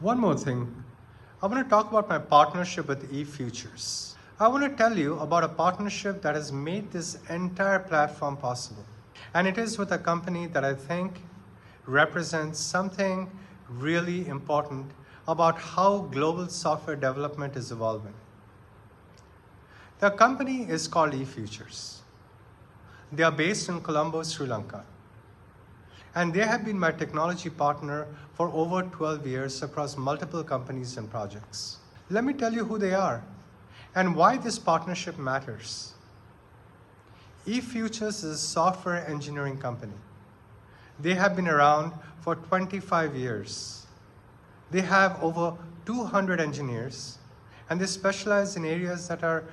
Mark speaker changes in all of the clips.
Speaker 1: One more thing, I want to talk about my partnership with EFutures. I want to tell you about a partnership that has made this entire platform possible. And it is with a company that I think represents something really important about how global software development is evolving. The company is called EFutures. They are based in Colombo, Sri Lanka. And they have been my technology partner for over 12 years across multiple companies and projects. Let me tell you who they are and why this partnership matters. EFutures is a software engineering company. They have been around for 25 years. They have over 200 engineers, and they specialize in areas that are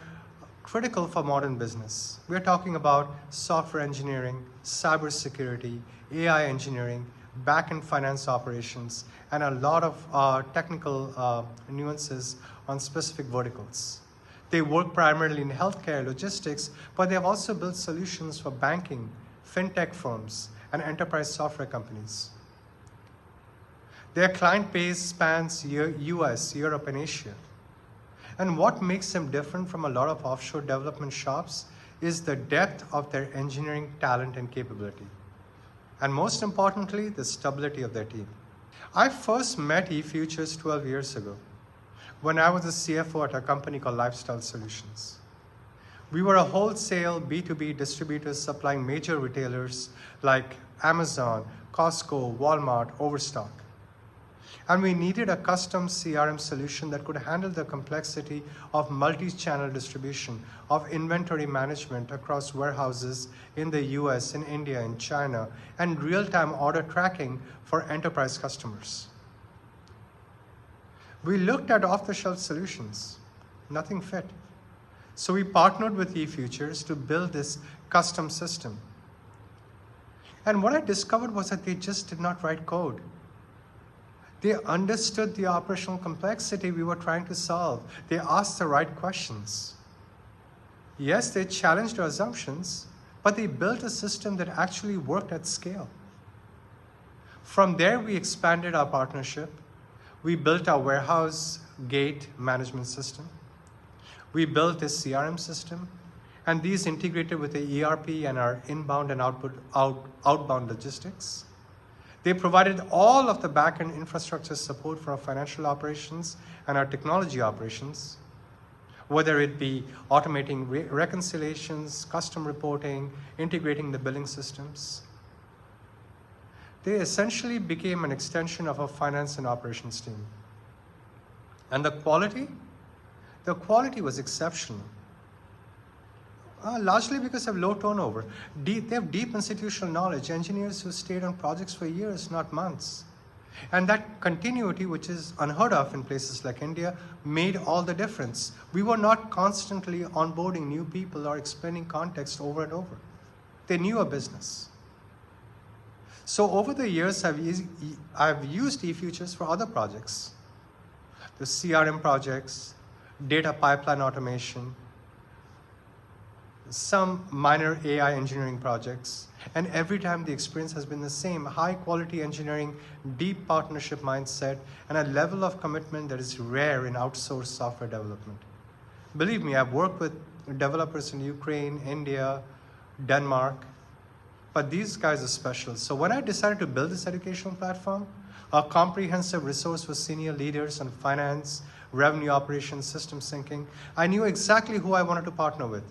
Speaker 1: critical for modern business. We're talking about software engineering, cybersecurity, AI engineering, back-end finance operations, and a lot of technical nuances on specific verticals. They work primarily in healthcare, logistics, but they have also built solutions for banking, fintech firms, and enterprise software companies. Their client base spans US, Europe, and Asia. And what makes them different from a lot of offshore development shops is the depth of their engineering talent and capability. And most importantly, the stability of their team. I first met EFutures 12 years ago when I was a CFO at a company called Lifestyle Solutions. We were a wholesale B2B distributor supplying major retailers like Amazon, Costco, Walmart, Overstock. And we needed a custom CRM solution that could handle the complexity of multi-channel distribution, of inventory management across warehouses in the US, in India, in China, and real-time order tracking for enterprise customers. We looked at off-the-shelf solutions. Nothing fit. So we partnered with EFutures to build this custom system. And what I discovered was that they just did not write code. They understood the operational complexity we were trying to solve. They asked the right questions. Yes, they challenged our assumptions, but they built a system that actually worked at scale. From there, we expanded our partnership. We built our warehouse gate management system. We built this CRM system, and these integrated with the ERP and our inbound and outbound logistics. They provided all of the back-end infrastructure support for our financial operations and our technology operations, whether it be automating reconciliations, custom reporting, integrating the billing systems. They essentially became an extension of our finance and operations team. And the quality? The quality was exceptional. Largely because of low turnover. They have deep institutional knowledge, engineers who stayed on projects for years, not months. And that continuity, which is unheard of in places like India, made all the difference. We were not constantly onboarding new people or explaining context over and over. They knew our business. So over the years, I've used EFutures for other projects. The CRM projects, data pipeline automation, some minor AI engineering projects, and every time the experience has been the same: high quality engineering, deep partnership mindset, and a level of commitment that is rare in outsourced software development. Believe me, I've worked with developers in Ukraine, India, Denmark, but these guys are special. So when I decided to build this educational platform, a comprehensive resource for senior leaders on finance, revenue operations, system syncing, I knew exactly who I wanted to partner with.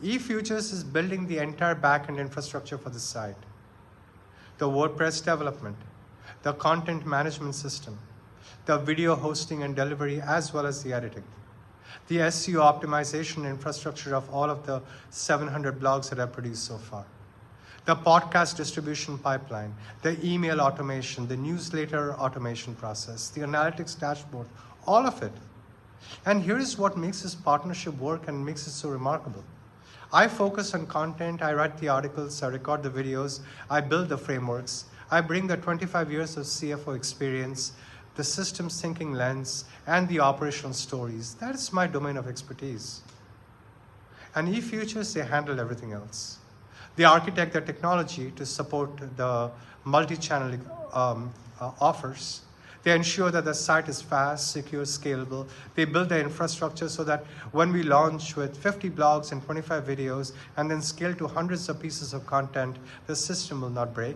Speaker 1: EFutures is building the entire back-end infrastructure for the site. The WordPress development, the content management system, the video hosting and delivery, as well as the editing, the SEO optimization infrastructure of all of the 700 blogs that I've produced so far, the podcast distribution pipeline, the email automation, the newsletter automation process, the analytics dashboard, all of it. And here's what makes this partnership work and makes it so remarkable. I focus on content, I write the articles, I record the videos, I build the frameworks, I bring the 25 years of CFO experience, the systems thinking lens, and the operational stories. That is my domain of expertise. And EFutures, they handle everything else. They architect the technology to support the multi-channel offers. They ensure that the site is fast, secure, scalable. They build the infrastructure so that when we launch with 50 blogs and 25 videos and then scale to hundreds of pieces of content, the system will not break.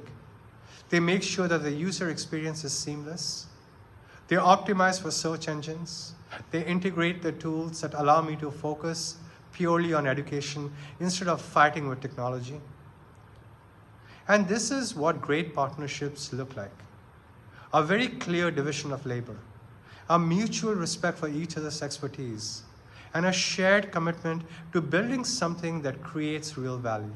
Speaker 1: They make sure that the user experience is seamless. They optimize for search engines. They integrate the tools that allow me to focus purely on education instead of fighting with technology. And this is what great partnerships look like. A very clear division of labor, a mutual respect for each other's expertise, and a shared commitment to building something that creates real value.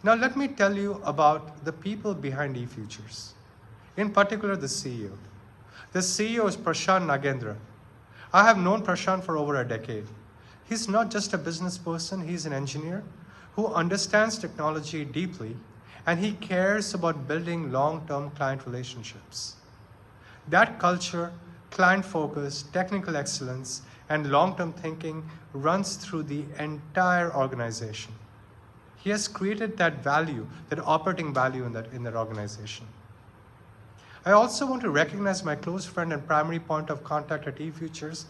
Speaker 1: Now let me tell you about the people behind EFutures, in particular the CEO. The CEO is Prashant Nagendra. I have known Prashant for over a decade. He's not just a business person, he's an engineer who understands technology deeply, and he cares about building long-term client relationships. That culture, client focus, technical excellence, and long-term thinking runs through the entire organization. He has created that value, that operating value in that organization. I also want to recognize my close friend and primary point of contact at EFutures,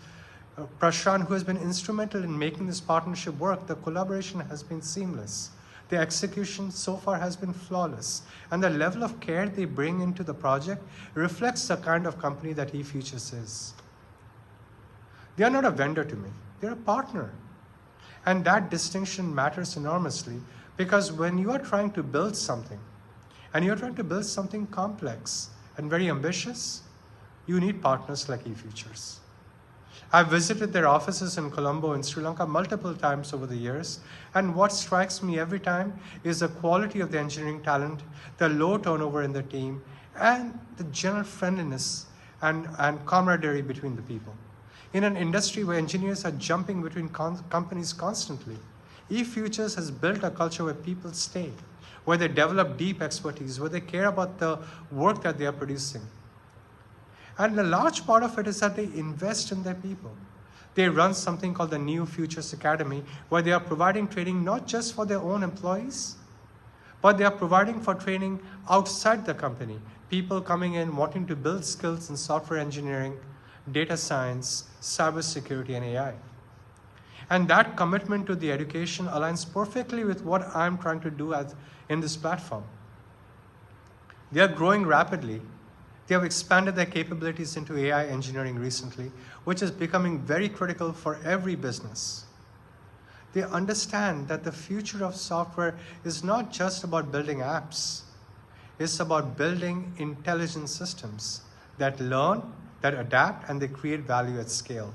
Speaker 1: Prashant, who has been instrumental in making this partnership work. The collaboration has been seamless. The execution so far has been flawless. And the level of care they bring into the project reflects the kind of company that EFutures is. They are not a vendor to me. They're a partner. And that distinction matters enormously because when you are trying to build something, and you're trying to build something complex and very ambitious, you need partners like EFutures. I've visited their offices in Colombo in Sri Lanka multiple times over the years, and what strikes me every time is the quality of the engineering talent, the low turnover in the team, and the general friendliness and camaraderie between the people. In an industry where engineers are jumping between companies constantly, EFutures has built a culture where people stay, where they develop deep expertise, where they care about the work that they are producing. And a large part of it is that they invest in their people. They run something called the EFutures Academy, where they are providing training not just for their own employees, but they are providing for training outside the company. People coming in wanting to build skills in software engineering, data science, cybersecurity, and AI. And that commitment to the education aligns perfectly with what I'm trying to do in this platform. They are growing rapidly. They have expanded their capabilities into AI engineering recently, which is becoming very critical for every business. They understand that the future of software is not just about building apps. It's about building intelligent systems that learn, that adapt, and they create value at scale.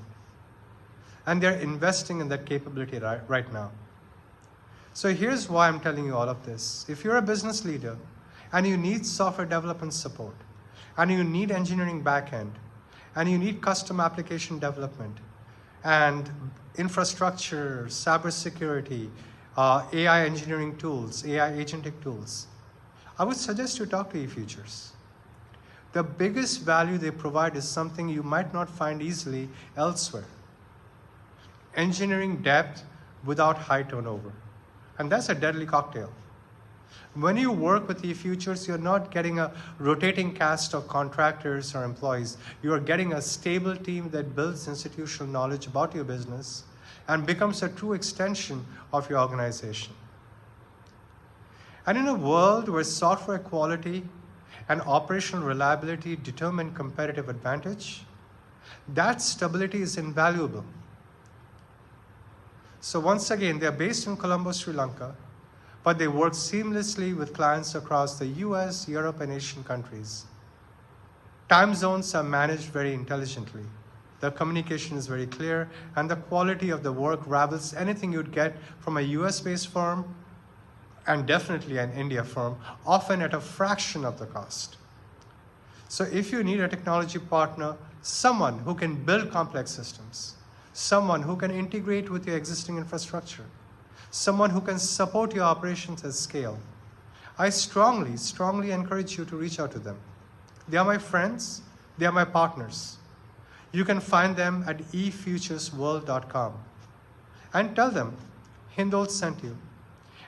Speaker 1: And they're investing in that capability right now. So here's why I'm telling you all of this. If you're a business leader and you need software development support, and you need engineering backend, and you need custom application development, and infrastructure, cybersecurity, AI engineering tools, AI agentic tools, I would suggest you talk to EFutures. The biggest value they provide is something you might not find easily elsewhere. Engineering depth without high turnover. And that's a deadly cocktail. When you work with EFutures, you're not getting a rotating cast of contractors or employees. You are getting a stable team that builds institutional knowledge about your business and becomes a true extension of your organization. And in a world where software quality and operational reliability determine competitive advantage, that stability is invaluable. So once again, they're based in Colombo, Sri Lanka, but they work seamlessly with clients across the US, Europe, and Asian countries. Time zones are managed very intelligently. The communication is very clear, and the quality of the work rivals anything you'd get from a US-based firm, and definitely an India firm, often at a fraction of the cost. So if you need a technology partner, someone who can build complex systems, someone who can integrate with your existing infrastructure, someone who can support your operations at scale, I strongly, strongly encourage you to reach out to them. They are my friends, they are my partners. You can find them at efuturesworld.com and tell them Hindol sent you.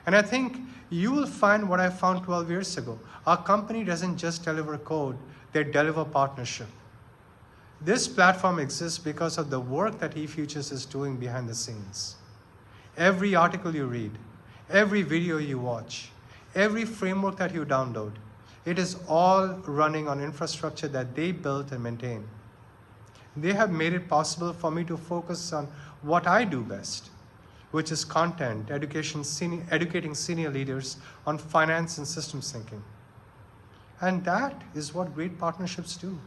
Speaker 1: And I think you will find what I found 12 years ago. Our company doesn't just deliver code, they deliver partnership. This platform exists because of the work that EFutures is doing behind the scenes. Every article you read, every video you watch, every framework that you download, it is all running on infrastructure that they built and maintain. They have made it possible for me to focus on what I do best, which is content, educating senior leaders on finance and systems thinking. And that is what great partnerships do.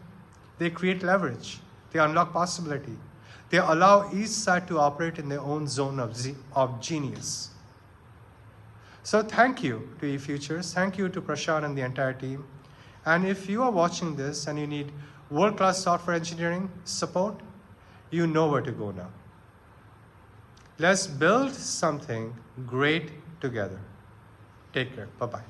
Speaker 1: They create leverage, they unlock possibility, they allow each side to operate in their own zone of genius. So thank you to EFutures, thank you to Prashant and the entire team. And if you are watching this and you need world-class software engineering support, you know where to go now. Let's build something great together. Take care. Bye-bye.